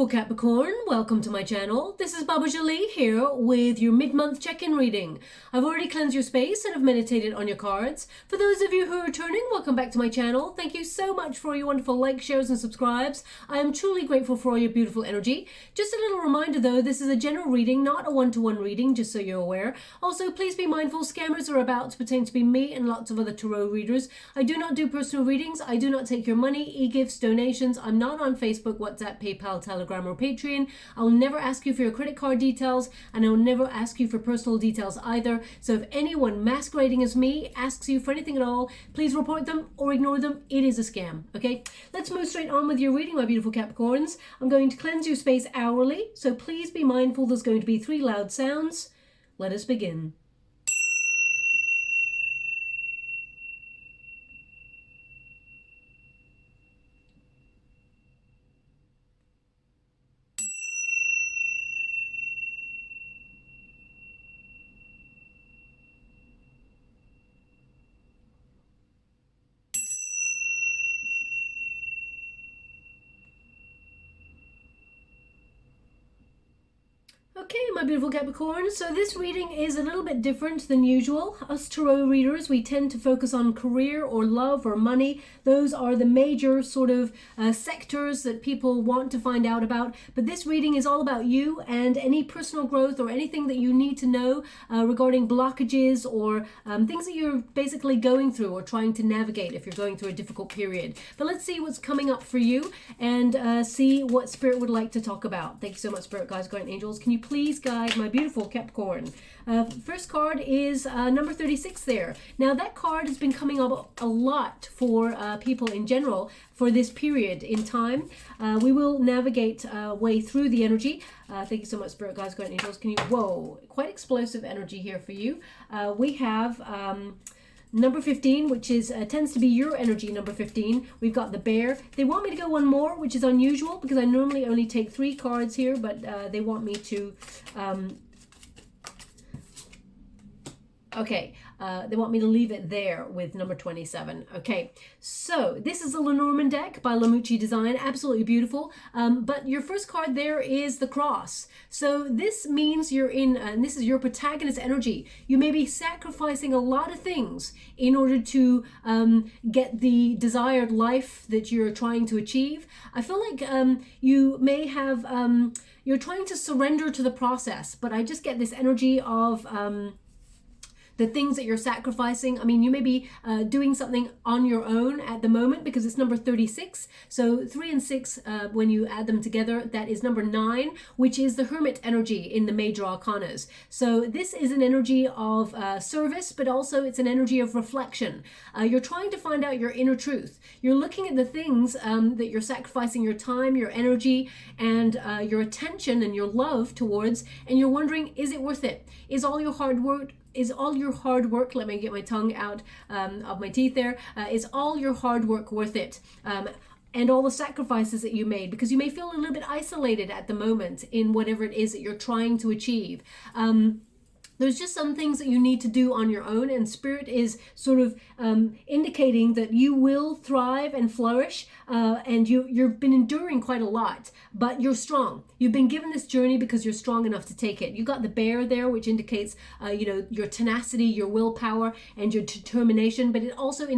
beautiful Capricorn, welcome to my channel. This is Baba Jolie here with your mid-month check-in reading. I've already cleansed your space and have meditated on your cards. For those of you who are returning, welcome back to my channel. Thank you so much for your wonderful likes, shares and subscribes. I am truly grateful for all your beautiful energy. Just a little reminder though, this is a general reading, not a one-to-one reading, just so you're aware. Also, please be mindful, scammers are about to pretend to be me and lots of other tarot readers. I do not do personal readings. I do not take your money, e-gifts, donations. I'm not on Facebook, WhatsApp, PayPal, Telegram or Patreon. I'll never ask you for your credit card details, and I'll never ask you for personal details either. So if anyone masquerading as me asks you for anything at all, please report them or ignore them. It is a scam, okay? Let's move straight on with your reading, my beautiful Capricorns. I'm going to cleanse your space hourly, so please be mindful there's going to be 3 loud sounds. Let us begin. Okay, my beautiful Capricorn, so this reading is a little bit different than usual. Us tarot readers, we tend to focus on career or love or money. Those are the major sort of sectors that people want to find out about. But this reading is all about you and any personal growth or anything that you need to know regarding blockages or things that you're basically going through or trying to navigate if you're going through a difficult period. But let's see what's coming up for you and see what Spirit would like to talk about. Thank you so much, Spirit Guides, Guardian Angels. Can you please guide my beautiful Capricorn? First card is number 36 there. Now that card has been coming up a lot for people in general for this period in time. We will navigate way through the energy. Thank you so much, Spirit Guides, Guardian Angels. Can you, whoa, quite explosive energy here for you. We have number 15, which is tends to be your energy, number 15. We've got the bear. They want me to go one more, which is unusual because I normally only take 3 cards here, but they want me to okay, they want me to leave it there with number 27. Okay, so this is the Lenormand deck by Lamucci Design, absolutely beautiful. But your first card there is the cross. So this means you're in, and this is your protagonist energy. You may be sacrificing a lot of things in order to get the desired life that you're trying to achieve. I feel like you may have, you're trying to surrender to the process, but I just get this energy of the things that you're sacrificing. I mean, you may be doing something on your own at the moment because it's number 36. So 3 and 6, when you add them together, that is number 9, which is the Hermit energy in the major arcanas. So this is an energy of service, but also it's an energy of reflection. You're trying to find out your inner truth. You're looking at the things that you're sacrificing your time, your energy, and your attention and your love towards, and you're wondering, is it worth it? Is all your hard work, let me get my tongue out of my teeth there, is all your hard work worth it? And all the sacrifices that you made, because you may feel a little bit isolated at the moment in whatever it is that you're trying to achieve. There's just some things that you need to do on your own, and Spirit is sort of indicating that you will thrive and flourish, and you've been enduring quite a lot, but you're strong. You've been given this journey because you're strong enough to take it. You got the bear there, which indicates you know, your tenacity, your willpower, and your determination, but it also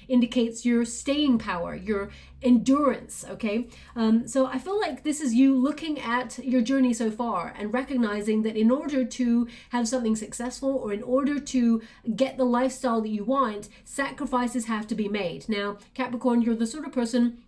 indicates your staying power, your endurance, okay? So I feel like this is you looking at your journey so far and recognizing that in order to have something successful or in order to get the lifestyle that you want, sacrifices have to be made. Now, Capricorn, you're the sort of person,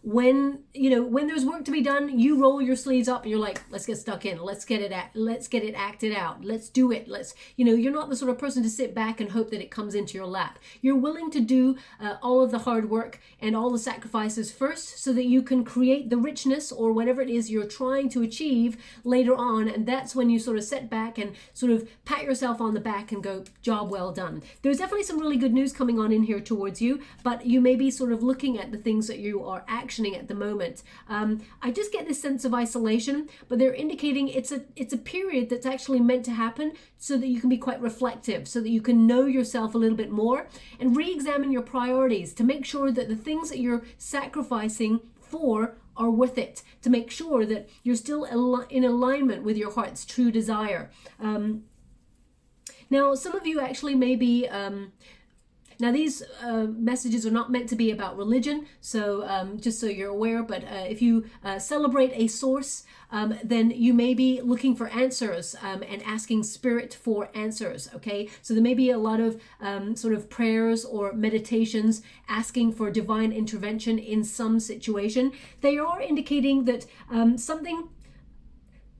when there's work to be done, you roll your sleeves up and you're like, let's get stuck in, let's get it acted out, let's do it, you're not the sort of person to sit back and hope that it comes into your lap. You're willing to do all of the hard work and all the sacrifices first so that you can create the richness or whatever it is you're trying to achieve later on, and that's when you sort of sit back and sort of pat yourself on the back and go, job well done. There's definitely some really good news coming on in here towards you, but you may be sort of looking at the things that you are actioning at the moment. I just get this sense of isolation, but they're indicating it's a period that's actually meant to happen so that you can be quite reflective, so that you can know yourself a little bit more and re-examine your priorities to make sure that the things that you're sacrificing for are worth it, to make sure that you're still in alignment with your heart's true desire. Now, some of you actually may be, now these messages are not meant to be about religion, so just so you're aware, but if you celebrate a source, then you may be looking for answers and asking spirit for answers, okay? So there may be a lot of sort of prayers or meditations asking for divine intervention in some situation. They are indicating that something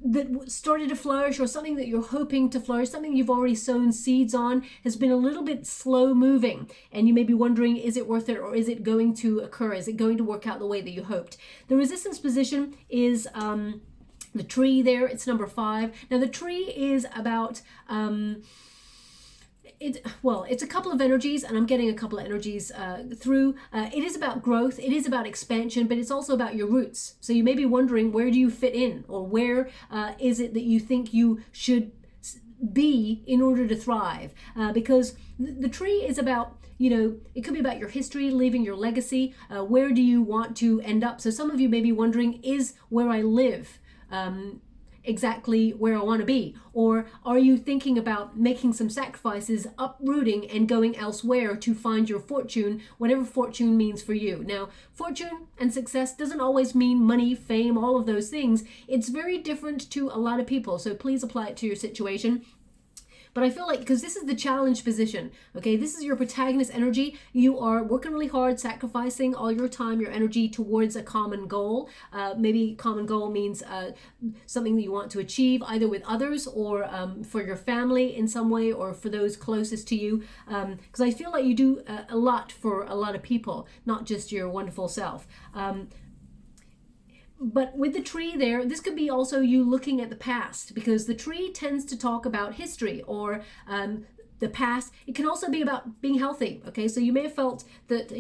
that started to flourish, or something that you're hoping to flourish, something you've already sown seeds on, has been a little bit slow moving, and you may be wondering, is it worth it, or is it going to occur? Is it going to work out the way that you hoped? The resistance position is the tree there. It's number 5. Now the tree is about it's a couple of energies, and I'm getting a couple of energies through. It is about growth, it is about expansion, but it's also about your roots. So you may be wondering, where do you fit in, or where is it that you think you should be in order to thrive? Because the tree is about, you know, it could be about your history, leaving your legacy. Where do you want to end up? So some of you may be wondering, is where I live exactly where I want to be? Or are you thinking about making some sacrifices, uprooting and going elsewhere to find your fortune, whatever fortune means for you? Now, fortune and success doesn't always mean money, fame, all of those things. It's very different to a lot of people, so please apply it to your situation. But I feel like, because this is the challenge position, okay, this is your protagonist energy. You are working really hard, sacrificing all your time, your energy towards a common goal. Maybe common goal means something that you want to achieve, either with others or for your family in some way, or for those closest to you. Because I feel like you do a lot for a lot of people, not just your wonderful self. But with the tree there, this could be also you looking at the past, because the tree tends to talk about history or the past. It can also be about being healthy, okay? So you may have felt that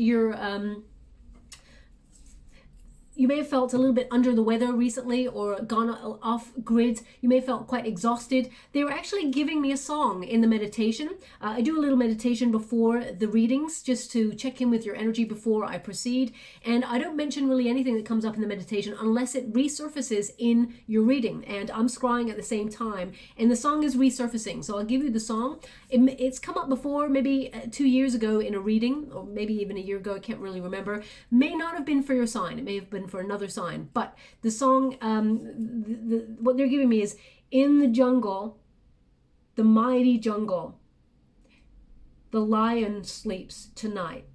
you may have felt a little bit under the weather recently, or gone off grid. You may have felt quite exhausted. They were actually giving me a song in the meditation. I do a little meditation before the readings, just to check in with your energy before I proceed. And I don't mention really anything that comes up in the meditation unless it resurfaces in your reading. And I'm scrying at the same time, and the song is resurfacing. So I'll give you the song. It's come up before, maybe 2 years ago in a reading, or maybe even a year ago. I can't really remember. May not have been for your sign. It may have been for another sign. But the song, what they're giving me is, in the jungle, the mighty jungle, the lion sleeps tonight.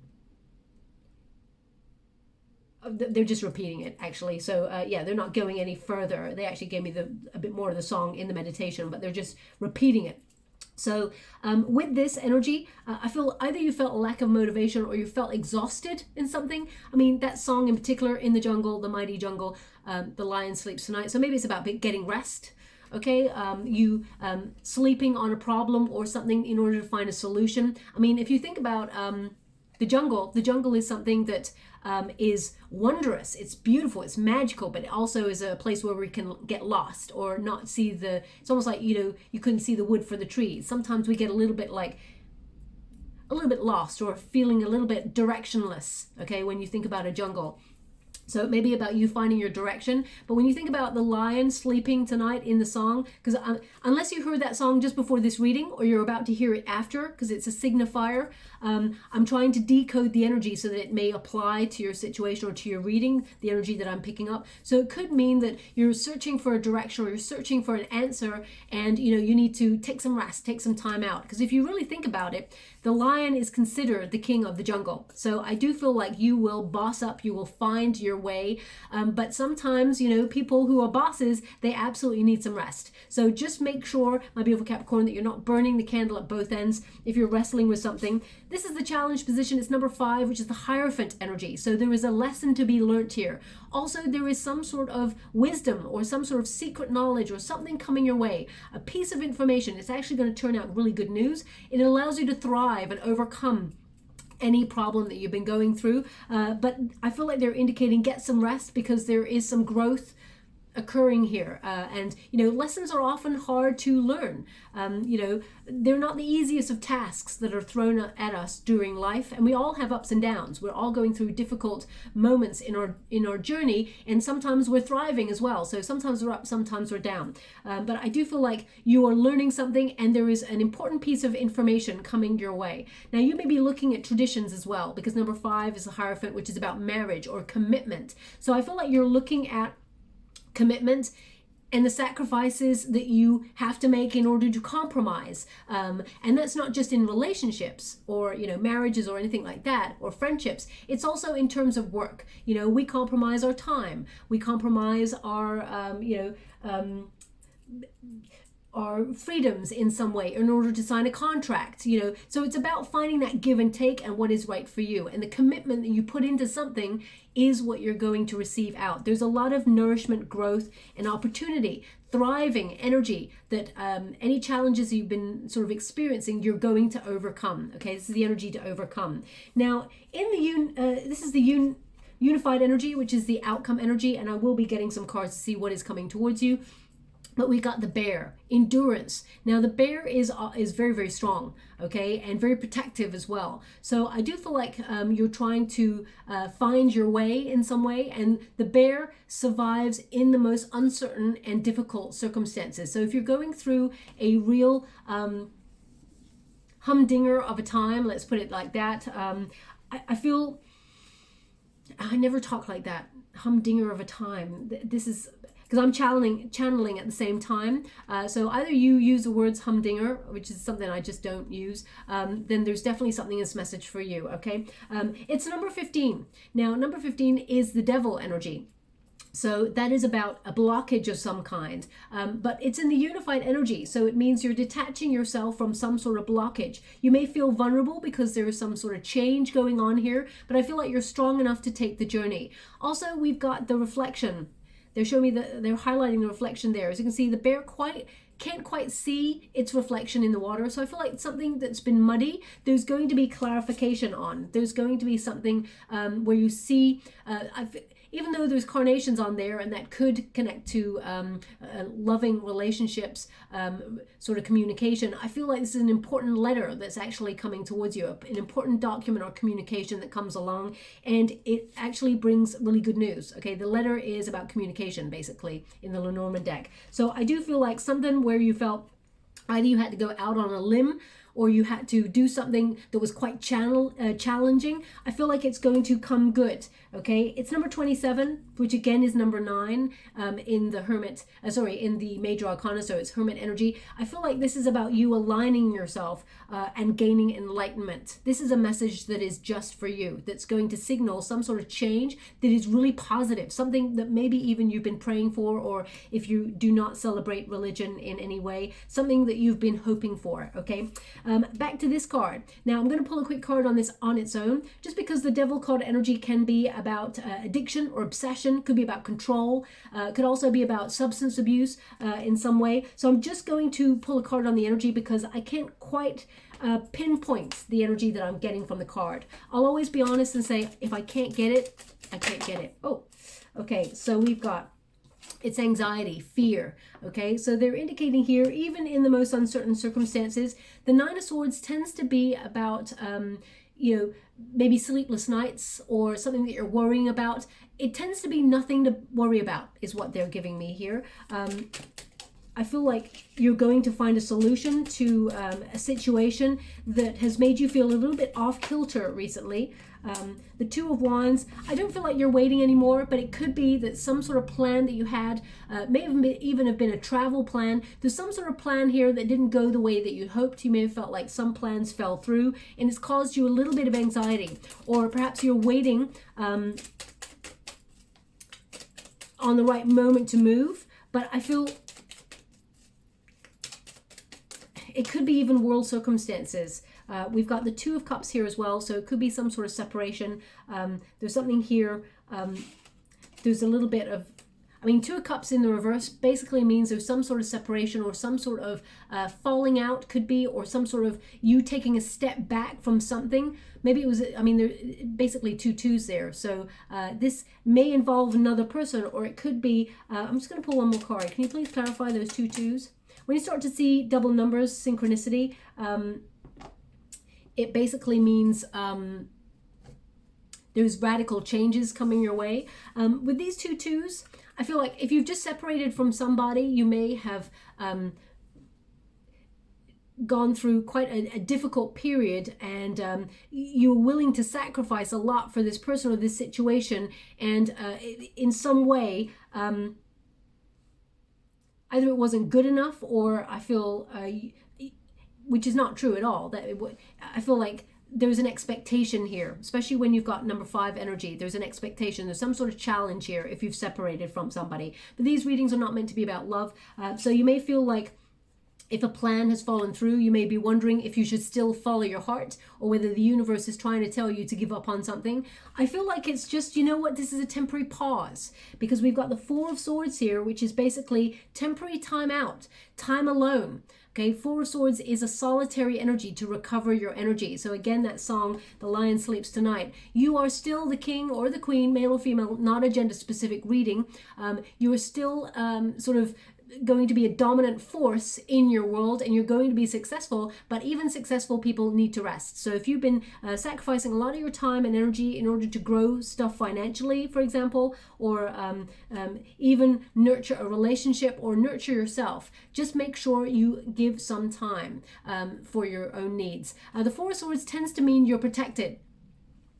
They're just repeating it, actually. So yeah, they're not going any further. They actually gave me a bit more of the song in the meditation, but they're just repeating it. So with this energy, I feel either you felt a lack of motivation, or you felt exhausted in something. I mean, that song in particular, in the jungle, the mighty jungle, the lion sleeps tonight. So maybe it's about getting rest. Okay, you sleeping on a problem or something in order to find a solution. I mean, if you think about the jungle is something that is wondrous, it's beautiful, it's magical, but it also is a place where we can get lost or not see it's almost like, you know, you couldn't see the wood for the trees. Sometimes we get a little bit lost, or feeling a little bit directionless, okay, when you think about a jungle. So it may be about you finding your direction. But when you think about the lion sleeping tonight in the song, because unless you heard that song just before this reading, or you're about to hear it after, because it's a signifier, I'm trying to decode the energy so that it may apply to your situation or to your reading, the energy that I'm picking up. So it could mean that you're searching for a direction, or you're searching for an answer, and you know, you need to take some rest, take some time out. Because if you really think about it, the lion is considered the king of the jungle. So I do feel like you will boss up, you will find your way. But sometimes, you know, people who are bosses, they absolutely need some rest. So just make sure, my beautiful Capricorn, that you're not burning the candle at both ends if you're wrestling with something. This is the challenge position. It's number 5, which is the Hierophant energy. So there is a lesson to be learnt here. Also, there is some sort of wisdom or some sort of secret knowledge or something coming your way, a piece of information. It's actually going to turn out really good news. It allows you to thrive and overcome any problem that you've been going through. But I feel like they're indicating get some rest, because there is some growth occurring here, and lessons are often hard to learn. They're not the easiest of tasks that are thrown at us during life, and we all have ups and downs. We're all going through difficult moments in our journey, and sometimes we're thriving as well. So sometimes we're up, sometimes we're down, but I do feel like you are learning something, and there is an important piece of information coming your way. Now you may be looking at traditions as well, because number 5 is the Hierophant, which is about marriage or commitment. So I feel like you're looking at commitment and the sacrifices that you have to make in order to compromise, and that's not just in relationships or marriages or anything like that, or friendships. It's also in terms of work. We compromise our time, we compromise our freedoms in some way in order to sign a contract. So it's about finding that give and take and what is right for you, and the commitment that you put into something is what you're going to receive out. There's a lot of nourishment, growth, and opportunity, thriving energy that any challenges you've been sort of experiencing, you're going to overcome. Okay, this is the energy to overcome. Now in the this is the unified energy, which is the outcome energy, and I will be getting some cards to see what is coming towards you. But we got the Bear, endurance. Now the Bear is very, very strong, okay, and very protective as well. So I do feel like you're trying to find your way in some way, and the Bear survives in the most uncertain and difficult circumstances. So if you're going through a real humdinger of a time, let's put it like that, I feel, I never talk like that, humdinger of a time. This is because I'm channeling at the same time. So either you use the words humdinger, which is something I just don't use, then there's definitely something in this message for you, okay? It's number 15. Now, number 15 is the Devil energy. So that is about a blockage of some kind, but it's in the unified energy. So it means you're detaching yourself from some sort of blockage. You may feel vulnerable because there is some sort of change going on here, but I feel like you're strong enough to take the journey. Also, we've got the reflection. They're showing me they're highlighting the reflection there. As you can see, the Bear can't quite see its reflection in the water. So I feel like something that's been muddy, there's going to be clarification on. There's going to be something where you see, even though there's carnations on there, and that could connect to loving relationships, sort of communication, I feel like this is an important letter that's actually coming towards you, an important document or communication that comes along, and it actually brings really good news. Okay, the letter is about communication, basically, in the Lenormand deck. So I do feel like something where you felt either you had to go out on a limb, or you had to do something that was quite challenging. I feel like it's going to come good, okay? It's number 27, which again is number 9 in the Hermit, in the Major Arcana, so it's Hermit energy. I feel like this is about you aligning yourself and gaining enlightenment. This is a message that is just for you, that's going to signal some sort of change that is really positive, something that maybe even you've been praying for, or if you do not celebrate religion in any way, something that you've been hoping for, okay? Back to this card. Now I'm going to pull a quick card on this on its own, just because the Devil card energy can be about addiction or obsession, could be about control, could also be about substance abuse in some way. So I'm just going to pull a card on the energy because I can't quite pinpoint the energy that I'm getting from the card. I'll always be honest and say, if I can't get it, I can't get it. Oh, okay, so we've got, it's anxiety, fear, okay? So they're indicating here, even in the most uncertain circumstances, the Nine of Swords tends to be about, maybe sleepless nights or something that you're worrying about. It tends to be nothing to worry about is what they're giving me here. I feel like you're going to find a solution to a situation that has made you feel a little bit off kilter recently. The Two of Wands, I don't feel like you're waiting anymore, but it could be that some sort of plan that you had, may even have been a travel plan. There's some sort of plan here that didn't go the way that you hoped. You may have felt like some plans fell through, and it's caused you a little bit of anxiety. Or perhaps you're waiting on the right moment to move, but I feel it could be even world circumstances. We've got the Two of Cups here as well, so it could be some sort of separation. There's something here. There's a little bit of, I mean, Two of Cups in the reverse basically means there's some sort of separation or some sort of falling out, could be, or some sort of you taking a step back from something. Maybe it was, I mean, there basically two twos there. So this may involve another person, or it could be, I'm just going to pull one more card. Can you please clarify those two twos? When you start to see double numbers, synchronicity, it basically means there's radical changes coming your way. With these two twos, I feel like if you've just separated from somebody, you may have gone through quite a difficult period, and you're willing to sacrifice a lot for this person or this situation, and in some way, either it wasn't good enough, or I feel, which is not true at all, that I feel like there's an expectation here, especially when you've got number 5 energy. There's an expectation, there's some sort of challenge here if you've separated from somebody. But these readings are not meant to be about love. So you may feel like if a plan has fallen through, you may be wondering if you should still follow your heart, or whether the universe is trying to tell you to give up on something. I feel like it's just, you know what, this is a temporary pause, because we've got the Four of Swords here, which is basically temporary time out, time alone. Okay, Four of Swords is a solitary energy to recover your energy. So again, that song, The Lion Sleeps Tonight, you are still the king or the queen, male or female, not a gender specific reading. You are still sort of going to be a dominant force in your world, and you're going to be successful, but even successful people need to rest. So if you've been sacrificing a lot of your time and energy in order to grow stuff financially, for example, or even nurture a relationship or nurture yourself, just make sure you give some time for your own needs. The Four of Swords tends to mean you're protected.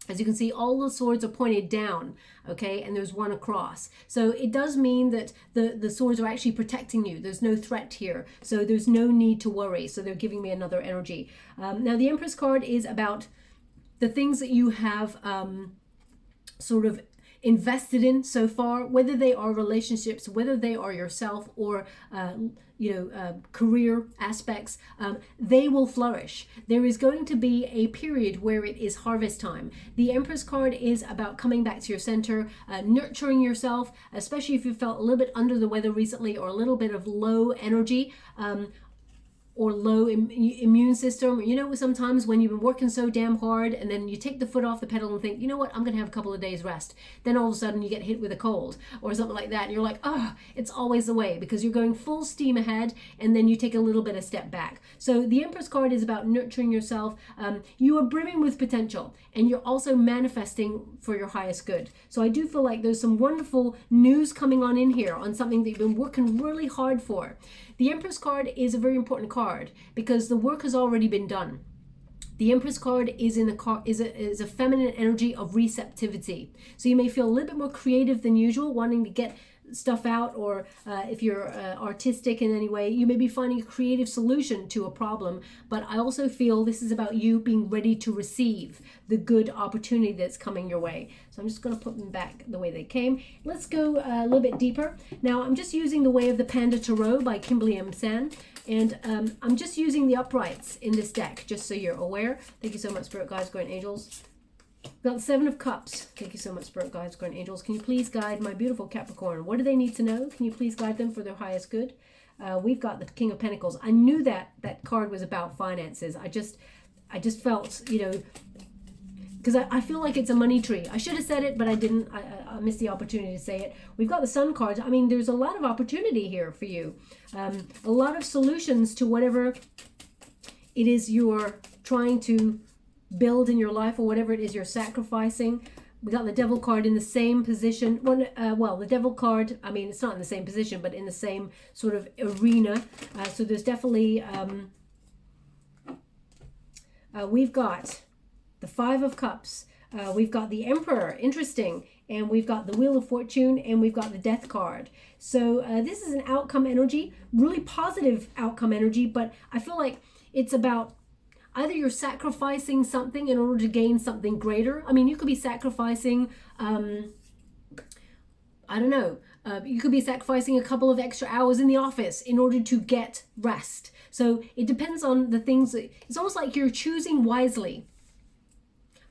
As you can see, all the swords are pointed down, okay, and there's one across. So it does mean that the swords are actually protecting you. There's no threat here, so there's no need to worry. So they're giving me another energy. Now, the Empress card is about the things that you have sort of invested in so far, whether they are relationships, whether they are yourself, or career aspects, they will flourish. There is going to be a period where it is harvest time. The Empress card is about coming back to your center, nurturing yourself, especially if you felt a little bit under the weather recently, or a little bit of low energy, or low immune system. You know, sometimes when you've been working so damn hard, and then you take the foot off the pedal and think, you know what, I'm gonna have a couple of days rest. Then all of a sudden you get hit with a cold or something like that, and you're like, oh, it's always the way, because you're going full steam ahead, and then you take a little bit of step back. So the Empress card is about nurturing yourself. You are brimming with potential, and you're also manifesting for your highest good. So I do feel like there's some wonderful news coming on in here on something that you've been working really hard for. The Empress card is a very important card because the work has already been done. The Empress card is is a feminine energy of receptivity. So you may feel a little bit more creative than usual, wanting to get stuff out, or if you're artistic in any way, you may be finding a creative solution to a problem. But I also feel this is about you being ready to receive the good opportunity that's coming your way. So I'm just going to put them back the way they came. Let's go a little bit deeper. Now I'm just using the Way of the Panda Tarot by Kimberly M. San, and I'm just using the uprights in this deck, just so you're aware. Thank you so much, Spirit Guides, Guardian Angels. Got the Seven of Cups. Thank you so much, Spirit Guides, Guardian Angels. Can you please guide my beautiful Capricorn? What do they need to know? Can you please guide them for their highest good? We've got the King of Pentacles. I knew that card was about finances. I just felt, you know, because I feel like it's a money tree. I should have said it, but I didn't. I missed the opportunity to say it. We've got the Sun cards. I mean, there's a lot of opportunity here for you. A lot of solutions to whatever it is you're trying to build in your life, or whatever it is you're sacrificing. We got the Devil card in the same position. Well, the Devil card, I mean, it's not in the same position, but in the same sort of arena. So there's definitely, we've got the Five of Cups. We've got the Emperor, interesting. And we've got the Wheel of Fortune, and we've got the Death card. So this is an outcome energy, really positive outcome energy, but I feel like it's about either you're sacrificing something in order to gain something greater. I mean, you could be sacrificing, I don't know, you could be sacrificing a couple of extra hours in the office in order to get rest. So it depends on the things. It's almost like you're choosing wisely.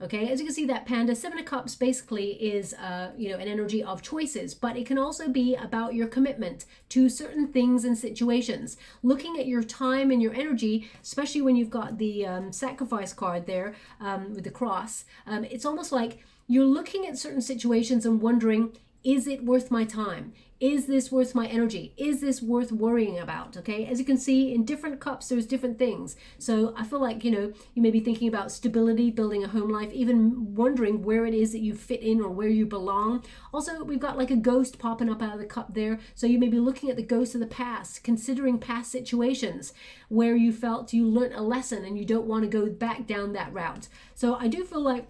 Okay, as you can see, that panda, Seven of Cups basically is, you know, an energy of choices, but it can also be about your commitment to certain things and situations. Looking at your time and your energy, especially when you've got the sacrifice card there with the cross, it's almost like you're looking at certain situations and wondering, is it worth my time? Is this worth my energy? Is this worth worrying about? Okay, as you can see, in different cups, there's different things. So I feel like, you know, you may be thinking about stability, building a home life, even wondering where it is that you fit in or where you belong. Also, we've got like a ghost popping up out of the cup there. So you may be looking at the ghost of the past, considering past situations where you felt you learned a lesson and you don't want to go back down that route. So I do feel like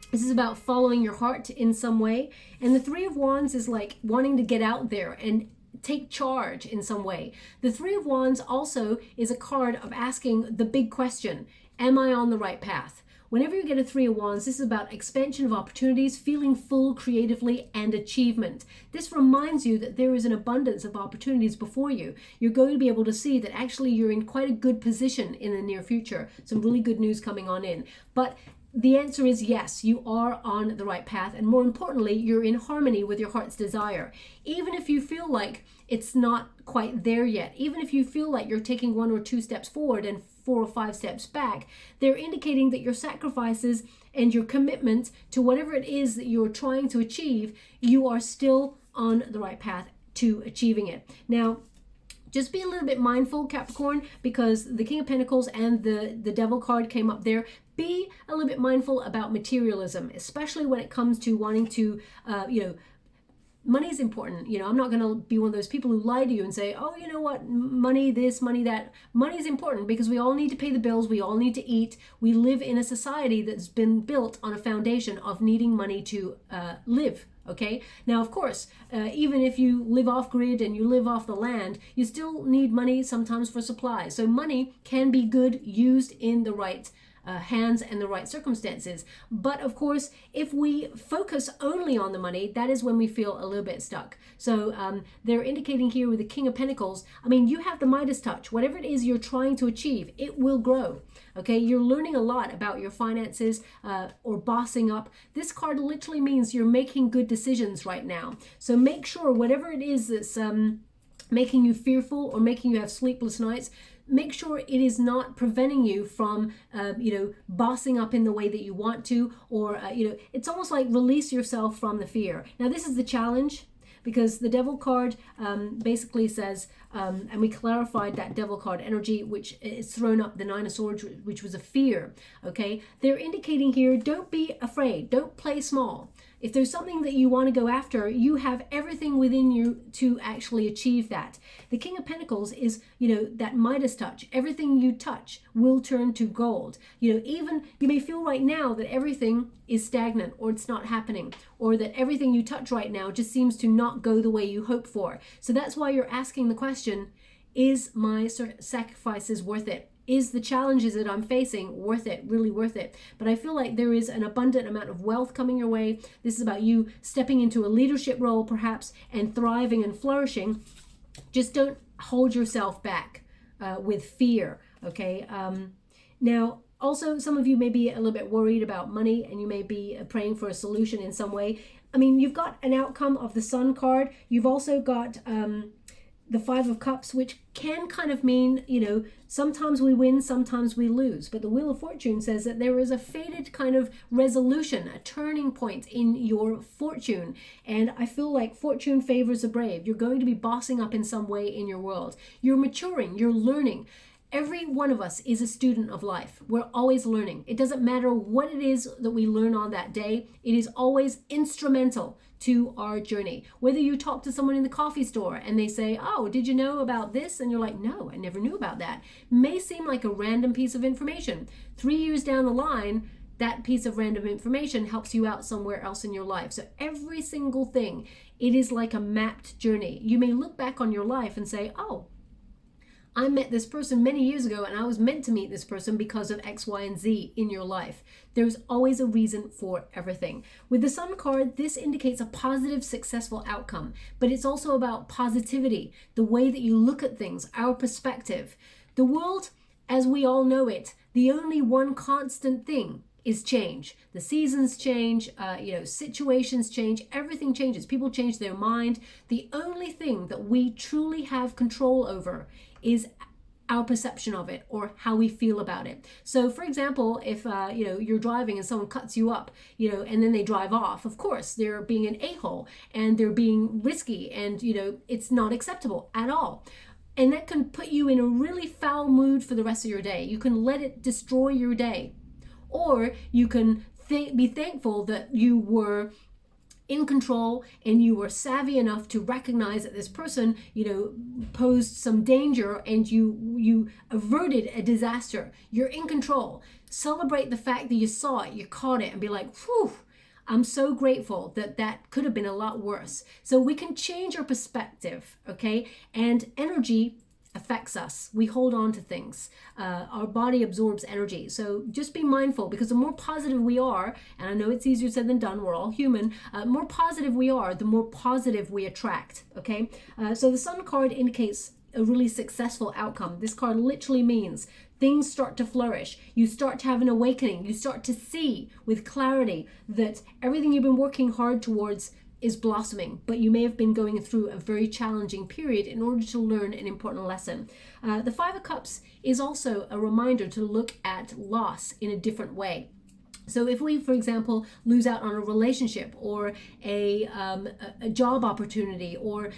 this is about following your heart in some way. And the Three of Wands is like wanting to get out there and take charge in some way. The Three of Wands also is a card of asking the big question, am I on the right path? Whenever you get a Three of Wands, this is about expansion of opportunities, feeling full creatively, and achievement. This reminds you that there is an abundance of opportunities before you. You're going to be able to see that actually you're in quite a good position in the near future. Some really good news coming on in. But the answer is yes, you are on the right path, and more importantly, you're in harmony with your heart's desire. Even if you feel like it's not quite there yet, even if you feel like you're taking 1 or 2 steps forward and 4 or 5 steps back, they're indicating that your sacrifices and your commitment to whatever it is that you're trying to achieve, you are still on the right path to achieving it. Now, just be a little bit mindful, Capricorn, because the King of Pentacles and the Devil card came up there. Be a little bit mindful about materialism, especially when it comes to wanting to, you know, money is important. You know, I'm not going to be one of those people who lie to you and say, oh, you know what, money this, money that. Money is important because we all need to pay the bills. We all need to eat. We live in a society that's been built on a foundation of needing money to live. Okay, now of course, even if you live off grid and you live off the land, you still need money sometimes for supplies. So money can be good used in the right hands and the right circumstances. But of course, if we focus only on the money, that is when we feel a little bit stuck. So they're indicating here with the King of Pentacles, I mean, you have the Midas touch. Whatever it is you're trying to achieve, it will grow. Okay, you're learning a lot about your finances or bossing up. This card literally means you're making good decisions right now. So make sure whatever it is that's making you fearful or making you have sleepless nights, make sure it is not preventing you from, you know, bossing up in the way that you want to, or, you know, it's almost like release yourself from the fear. Now, this is the challenge, because the Devil card basically says, and we clarified that Devil card energy, which is thrown up the Nine of Swords, which was a fear, okay? They're indicating here, don't be afraid, don't play small. If there's something that you want to go after, you have everything within you to actually achieve that. The King of Pentacles is, you know, that Midas touch. Everything you touch will turn to gold. You know, even you may feel right now that everything is stagnant or it's not happening, or that everything you touch right now just seems to not go the way you hope for. So that's why you're asking the question, is my sacrifices worth it? Is the challenges that I'm facing worth it, really worth it? But I feel like there is an abundant amount of wealth coming your way. This is about you stepping into a leadership role perhaps and thriving and flourishing. Just don't hold yourself back with fear, okay? Now, also, some of you may be a little bit worried about money and you may be praying for a solution in some way. I mean, you've got an outcome of the Sun card. You've also got the Five of Cups, which can kind of mean, you know, sometimes we win, sometimes we lose. But the Wheel of Fortune says that there is a fated kind of resolution, a turning point in your fortune. And I feel like fortune favors the brave. You're going to be bossing up in some way in your world. You're maturing, you're learning. Every one of us is a student of life. We're always learning. It doesn't matter what it is that we learn on that day. It is always instrumental to our journey. Whether you talk to someone in the coffee store and they say, oh, did you know about this? And you're like, no, I never knew about that. May seem like a random piece of information. 3 years down the line, that piece of random information helps you out somewhere else in your life. So every single thing, it is like a mapped journey. You may look back on your life and say, oh, I met this person many years ago and I was meant to meet this person because of X, Y, and Z in your life. There's always a reason for everything. With the Sun card, this indicates a positive, successful outcome, but it's also about positivity, the way that you look at things, our perspective. The world, as we all know it, the only one constant thing is change. The seasons change, situations change, everything changes. People change their mind. The only thing that we truly have control over is our perception of it, or how we feel about it. So for example, if you're driving and someone cuts you up, and then they drive off, of course they're being an a-hole and they're being risky, and it's not acceptable at all. And that can put you in a really foul mood for the rest of your day. You can let it destroy your day. Or you can be thankful that you were in control and you were savvy enough to recognize that this person, posed some danger, and you averted a disaster. You're in control. Celebrate the fact that you saw it, you caught it, and be like, whew, I'm so grateful that could have been a lot worse. So we can change our perspective, okay? And energy affects us. We hold on to things. Our body absorbs energy. So just be mindful, because the more positive we are, and I know it's easier said than done, we're all human, more positive we are, the more positive we attract, okay? So the Sun card indicates a really successful outcome. This card literally means things start to flourish. You start to have an awakening. You start to see with clarity that everything you've been working hard towards is blossoming, but you may have been going through a very challenging period in order to learn an important lesson. The Five of Cups is also a reminder to look at loss in a different way. So if we, for example, lose out on a relationship or a job opportunity, or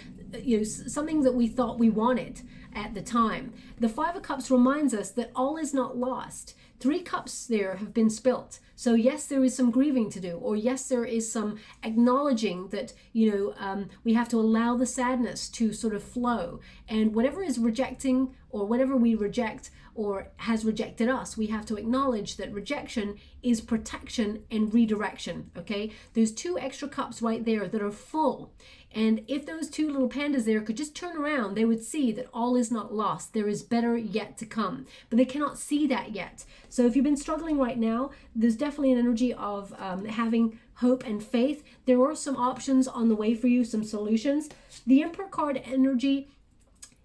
something that we thought we wanted at the time, the Five of Cups reminds us that all is not lost. 3 cups there have been spilt. So yes, there is some grieving to do, or yes, there is some acknowledging that, we have to allow the sadness to sort of flow. And whatever is rejecting, or whatever we reject or has rejected us, we have to acknowledge that rejection is protection and redirection, okay? There's 2 extra cups right there that are full. And if those 2 little pandas there could just turn around, they would see that all is not lost. There is better yet to come. But they cannot see that yet. So if you've been struggling right now, there's definitely an energy of having hope and faith. There are some options on the way for you, some solutions. The Emperor card energy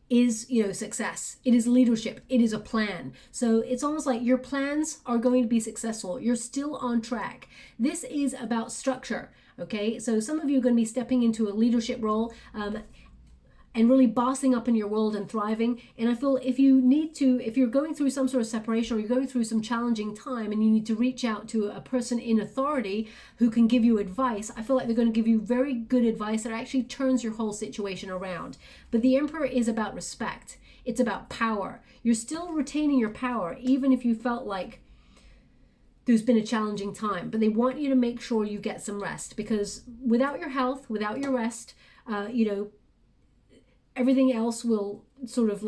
is, success. It is leadership. It is a plan. So it's almost like your plans are going to be successful. You're still on track. This is about structure. Okay, so some of you are going to be stepping into a leadership role and really bossing up in your world and thriving. And I feel if you're going through some sort of separation, or you're going through some challenging time and you need to reach out to a person in authority who can give you advice, I feel like they're going to give you very good advice that actually turns your whole situation around. But the Emperor is about respect. It's about power. You're still retaining your power, even if you felt like there's been a challenging time, but they want you to make sure you get some rest, because without your health, without your rest, everything else will sort of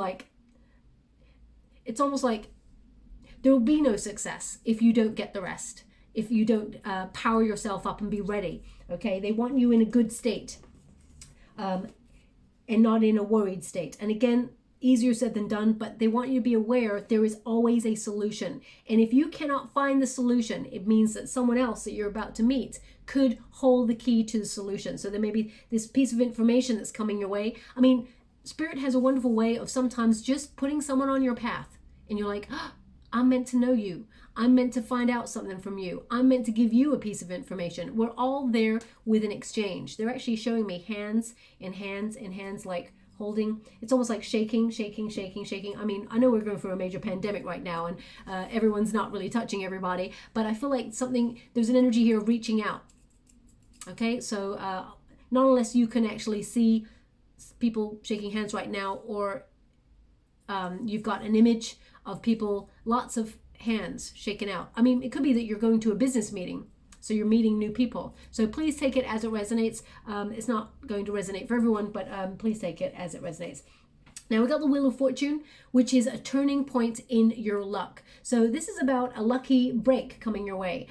it's almost like there will be no success if you don't get the rest, if you don't power yourself up and be ready, okay? They want you in a good state and not in a worried state. And again, easier said than done, but they want you to be aware there is always a solution. And if you cannot find the solution, it means that someone else that you're about to meet could hold the key to the solution. So there may be this piece of information that's coming your way. I mean, Spirit has a wonderful way of sometimes just putting someone on your path, and you're like, oh, I'm meant to know you. I'm meant to find out something from you. I'm meant to give you a piece of information. We're all there with an exchange. They're actually showing me hands and hands and hands, like holding. It's almost like shaking. I mean, I know we're going through a major pandemic right now, and everyone's not really touching everybody, but I feel like there's an energy here of reaching out. Okay, so not unless you can actually see people shaking hands right now, or you've got an image of people, lots of hands shaken out. I mean, it could be that you're going to a business meeting, so you're meeting new people. So please take it as it resonates. It's not going to resonate for everyone, but please take it as it resonates. Now we got the Wheel of Fortune, which is a turning point in your luck. So this is about a lucky break coming your way.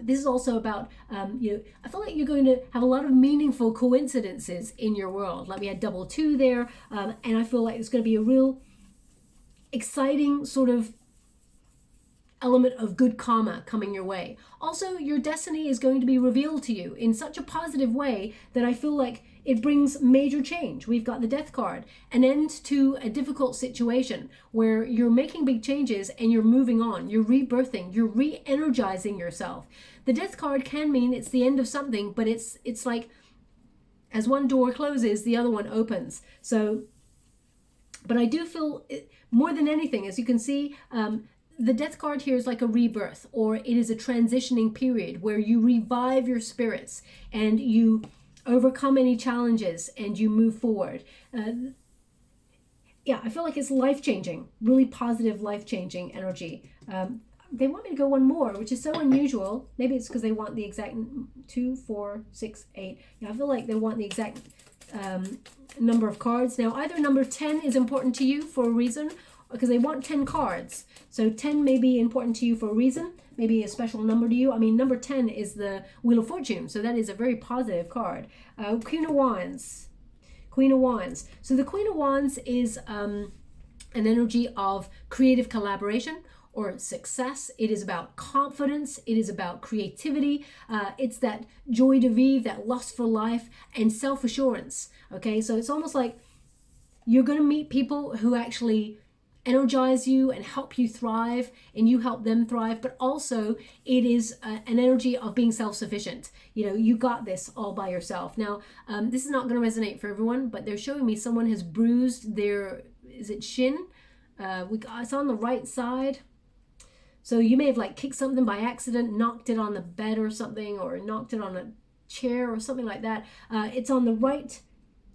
This is also about, I feel like you're going to have a lot of meaningful coincidences in your world. Like we had double 2 there, and I feel like it's going to be a real exciting sort of element of good karma coming your way. Also, your destiny is going to be revealed to you in such a positive way that I feel like it brings major change. We've got the Death card, an end to a difficult situation where you're making big changes and you're moving on, you're rebirthing, you're re-energizing yourself. The Death card can mean it's the end of something, but it's like as one door closes, the other one opens. So, but I do feel more than anything, as you can see, the Death card here is like a rebirth, or it is a transitioning period where you revive your spirits and you overcome any challenges and you move forward. Yeah, I feel like it's life-changing, really positive, life-changing energy. They want me to go one more, which is so unusual. Maybe it's because they want the exact 2, 4, 6, 8. Yeah, I feel like they want the exact number of cards. Now, either number 10 is important to you for a reason, because they want 10 cards. So 10 may be important to you for a reason, maybe a special number to you. I mean, number 10 is the Wheel of Fortune, so that is a very positive card. Queen of Wands. Queen of Wands. So the Queen of Wands is an energy of creative collaboration or success. It is about confidence. It is about creativity. It's that joie de vivre, that lust for life, and self-assurance. Okay, so it's almost like you're going to meet people who actually energize you and help you thrive, and you help them thrive. But also it is an energy of being self-sufficient. You know, you got this all by yourself. Now, this is not going to resonate for everyone, but they're showing me someone has bruised their, is it shin? It's on the right side. So you may have like kicked something by accident, knocked it on the bed or something, or knocked it on a chair or something like that. It's on the right,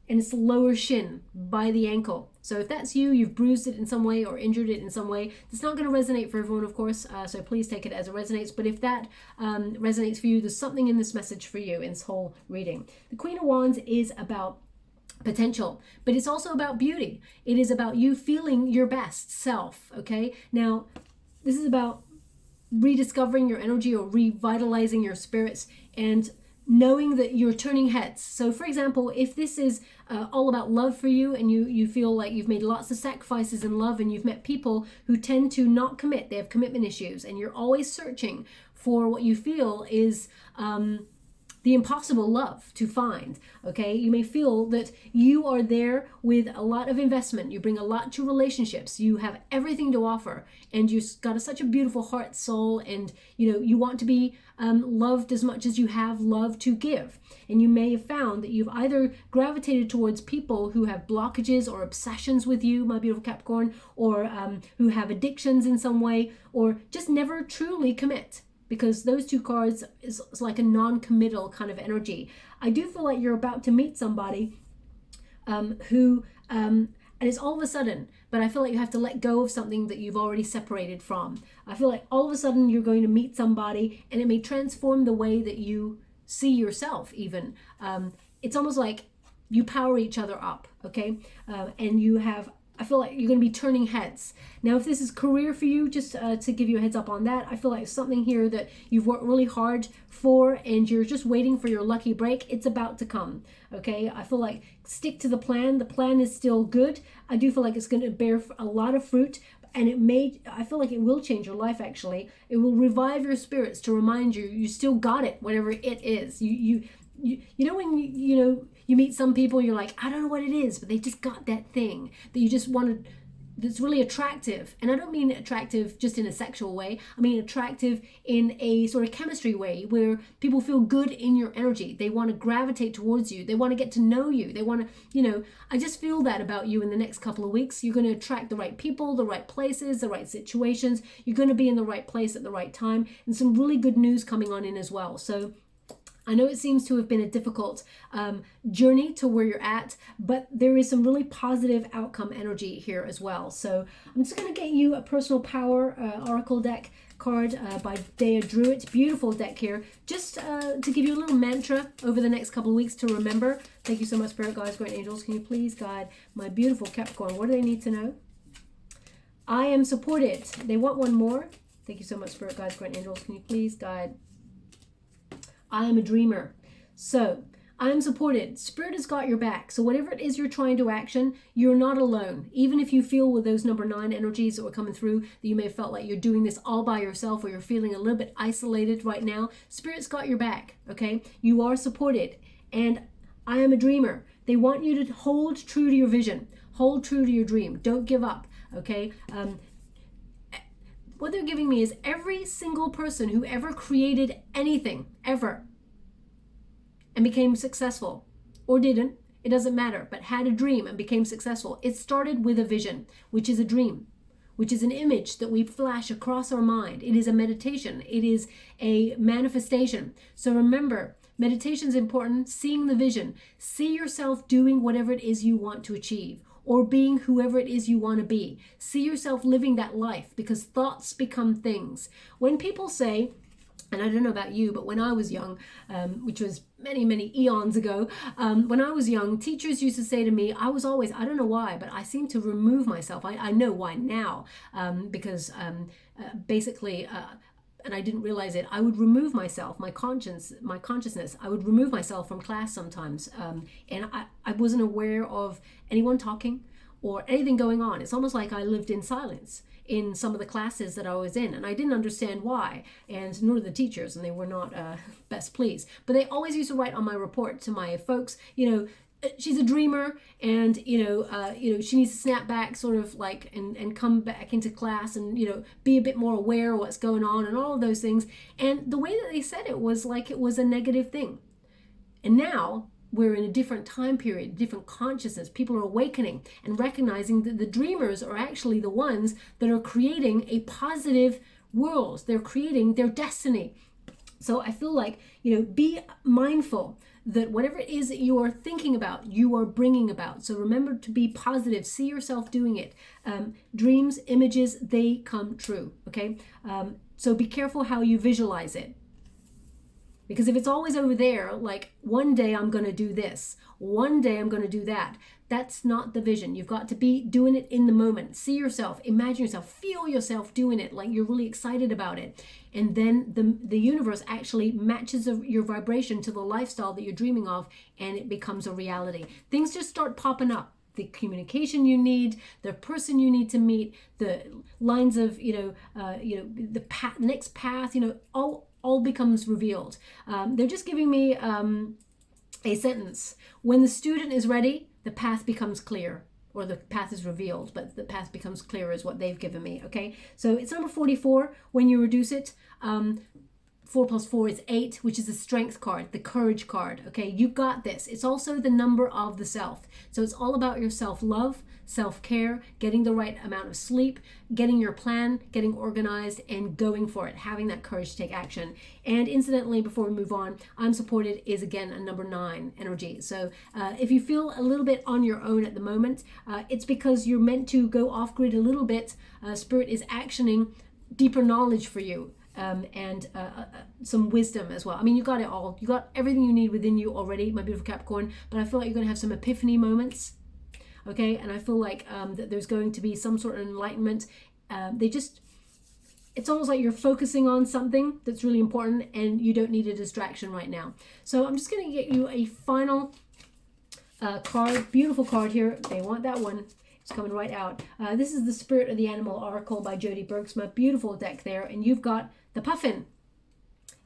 and it's the lower shin by the ankle. So if that's you, you've bruised it in some way or injured it in some way. It's not going to resonate for everyone, of course, so please take it as it resonates. But if that resonates for you, there's something in this message for you in this whole reading. The Queen of Wands is about potential, but it's also about beauty. It is about you feeling your best self, okay? Now, this is about rediscovering your energy or revitalizing your spirits and knowing that you're turning heads. So for example, if this is all about love for you, and you feel like you've made lots of sacrifices in love, and you've met people who tend to not commit, they have commitment issues, and you're always searching for what you feel is the impossible love to find, okay? You may feel that you are there with a lot of investment. You bring a lot to relationships. You have everything to offer, and you've got such a beautiful heart, soul, and you know, you want to be loved as much as you have love to give. And you may have found that you've either gravitated towards people who have blockages or obsessions with you, my beautiful Capricorn, or who have addictions in some way, or just never truly commit. Because those two cards is like a non-committal kind of energy. I do feel like you're about to meet somebody who, and it's all of a sudden, but I feel like you have to let go of something that you've already separated from. I feel like all of a sudden you're going to meet somebody, and it may transform the way that you see yourself even. It's almost like you power each other up, okay? And you have, I feel like you're going to be turning heads. Now, if this is career for you, just to give you a heads up on that, I feel like it's something here that you've worked really hard for, and you're just waiting for your lucky break. It's about to come, okay? I feel like stick to the plan. The plan is still good. I do feel like it's going to bear a lot of fruit, and I feel like it will change your life, actually. It will revive your spirits to remind you, you still got it, whatever it is. You know when you meet some people, you're like, I don't know what it is, but they just got that thing that you just wanted, that's really attractive. And I don't mean attractive just in a sexual way. I mean attractive in a sort of chemistry way, where people feel good in your energy. They want to gravitate towards you. They want to get to know you. They want to, I just feel that about you in the next couple of weeks. You're going to attract the right people, the right places, the right situations. You're going to be in the right place at the right time, and some really good news coming on in as well. So I know it seems to have been a difficult journey to where you're at, but there is some really positive outcome energy here as well. So I'm just going to get you a personal power oracle deck card by DEJA DREWIT. Beautiful deck here, just to give you a little mantra over the next couple of weeks to remember. Thank you so much, Spirit Guides, Great Angels. Can you please guide my beautiful Capricorn? What do they need to know? I am supported. They want one more. Thank you so much, Spirit Guides, Great Angels. Can you please guide? I am a dreamer. So I am supported. Spirit has got your back. So whatever it is you're trying to action, you're not alone. Even if you feel with those number 9 energies that were coming through, that you may have felt like you're doing this all by yourself, or you're feeling a little bit isolated right now, Spirit's got your back, okay? You are supported. And I am a dreamer. They want you to hold true to your vision, hold true to your dream. Don't give up, okay? What they're giving me is every single person who ever created anything, ever, and became successful, or didn't, it doesn't matter, but had a dream and became successful. It started with a vision, which is a dream, which is an image that we flash across our mind. It is a meditation. It is a manifestation. So remember, meditation is important. Seeing the vision. See yourself doing whatever it is you want to achieve, or being whoever it is you want to be. See yourself living that life, because thoughts become things. When people say, and I don't know about you, but when I was young, which was many, many eons ago, when I was young, teachers used to say to me, I was always, I don't know why, but I seem to remove myself. I know why now, because basically, and I didn't realize it, I would remove myself, my consciousness, I would remove myself from class sometimes. And I wasn't aware of anyone talking or anything going on. It's almost like I lived in silence in some of the classes that I was in, and I didn't understand why, and nor did the teachers, and they were not best pleased. But they always used to write on my report to my folks, you know, she's a dreamer, and you know, she needs to snap back, sort of like, and come back into class, and you know, be a bit more aware of what's going on, and all of those things. And the way that they said it was like it was a negative thing. And now we're in a different time period, different consciousness. People are awakening and recognizing that the dreamers are actually the ones that are creating a positive world. They're creating their destiny. So I feel like, you know, be mindful that whatever it is that you are thinking about, you are bringing about. So remember to be positive. See yourself doing it. Dreams, images, they come true. Okay. So be careful how you visualize it. Because if it's always over there, like one day I'm going to do this, one day I'm going to do that, that's not the vision. You've got to be doing it in the moment. See yourself, imagine yourself, feel yourself doing it like you're really excited about it. And then the universe actually matches your vibration to the lifestyle that you're dreaming of, and it becomes a reality. Things just start popping up. The communication you need, the person you need to meet, the lines of, the next path, all becomes revealed. They're just giving me a sentence. When the student is ready, the path becomes clear, or the path is revealed, but the path becomes clear is what they've given me, okay? So it's number 44 when you reduce it. 4 plus 4 is 8, which is the strength card, the courage card, okay? You got this. It's also the number of the self. So it's all about your self-love, self-care, getting the right amount of sleep, getting your plan, getting organized, and going for it, having that courage to take action. And incidentally, before we move on, I'm supported is again a number 9 energy. So if you feel a little bit on your own at the moment, it's because you're meant to go off grid a little bit. Spirit is actioning deeper knowledge for you. And some wisdom as well. I mean, you got it all. You got everything you need within you already, my beautiful Capricorn, but I feel like you're going to have some epiphany moments, okay? And I feel like that there's going to be some sort of enlightenment. It's almost like you're focusing on something that's really important and you don't need a distraction right now. So I'm just going to get you a final card, beautiful card here. They want that one. It's coming right out. This is the Spirit of the Animal Oracle by Jody BERGSMA. Beautiful deck there. And you've got the puffin.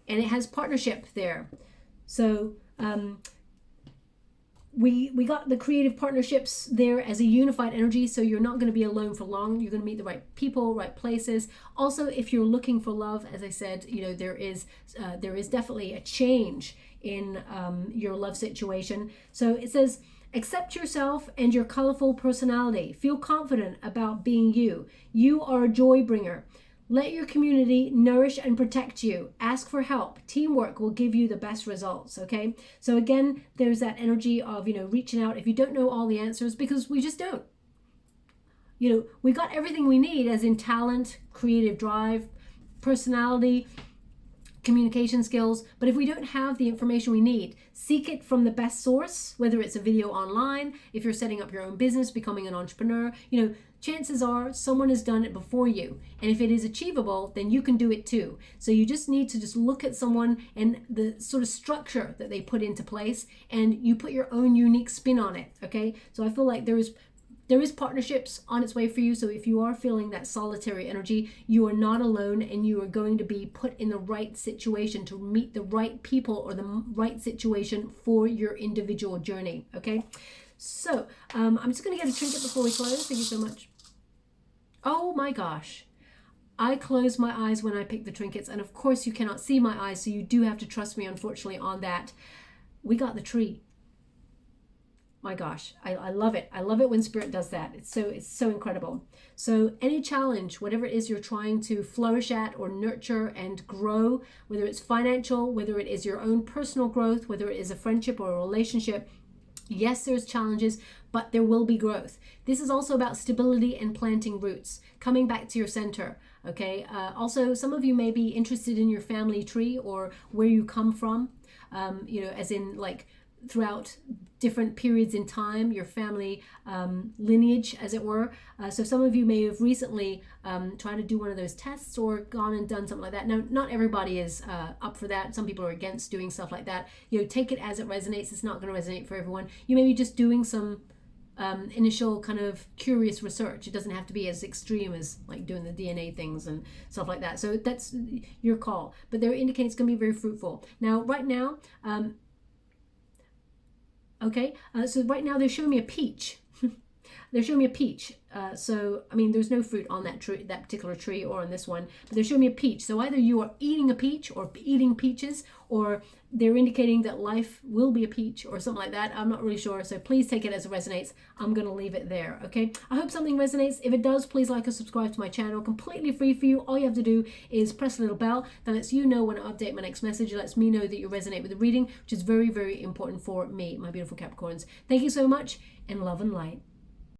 And it has partnership there. So we got the creative partnerships there as a unified energy. So you're not going to be alone for long. You're going to meet the right people, right places. Also, if you're looking for love, as I said, there is definitely a change in your love situation. So it says, accept yourself and your colorful personality. Feel confident about being you. You are a joy bringer. Let your community nourish and protect you. Ask for help. Teamwork will give you the best results, okay? So again, there's that energy of, reaching out if you don't know all the answers, because we just don't. We got everything we need, as in talent, creative drive, personality, communication skills, but if we don't have the information we need, seek it from the best source, whether it's a video online, if you're setting up your own business, becoming an entrepreneur, chances are someone has done it before you. And if it is achievable, then you can do it too. So you just need to just look at someone and the sort of structure that they put into place, and you put your own unique spin on it, okay? So I feel like there is There is partnerships on its way for you. So if you are feeling that solitary energy, you are not alone, and you are going to be put in the right situation to meet the right people or the right situation for your individual journey. Okay. So I'm just going to get a trinket before we close. Thank you so much. Oh my gosh. I close my eyes when I pick the trinkets. And of course you cannot see my eyes. So you do have to trust me, unfortunately, on that. We got the tree. My gosh, I love it. I love it when Spirit does that. It's so incredible. So any challenge, whatever it is you're trying to flourish at or nurture and grow, whether it's financial, whether it is your own personal growth, whether it is a friendship or a relationship, yes, there's challenges, but there will be growth. This is also about stability and planting roots, coming back to your center. Okay. Also, some of you may be interested in your family tree or where you come from, you know, as in like throughout different periods in time, your family lineage, as it were. So some of you may have recently tried to do one of those tests or gone and done something like that. Now, not everybody is up for that. Some people are against doing stuff like that. You know, take it as it resonates. It's not going to resonate for everyone. You may be just doing some initial kind of curious research. It doesn't have to be as extreme as like doing the DNA things and stuff like that. So that's your call. But they're indicating it's going to be very fruitful. Now, right now, okay, so right now they're showing me a peach. They're showing me a peach. So, I mean, there's no fruit on that tree, that particular tree, or on this one, but they're showing me a peach. So either you are eating a peach or eating peaches, or they're indicating that life will be a peach or something like that. I'm not really sure. So please take it as it resonates. I'm going to leave it there. Okay. I hope something resonates. If it does, please like and subscribe to my channel. Completely free for you. All you have to do is press a little bell that lets you know when I update my next message. It lets me know that you resonate with the reading, which is very, very important for me, my beautiful Capricorns. Thank you so much, and love and light.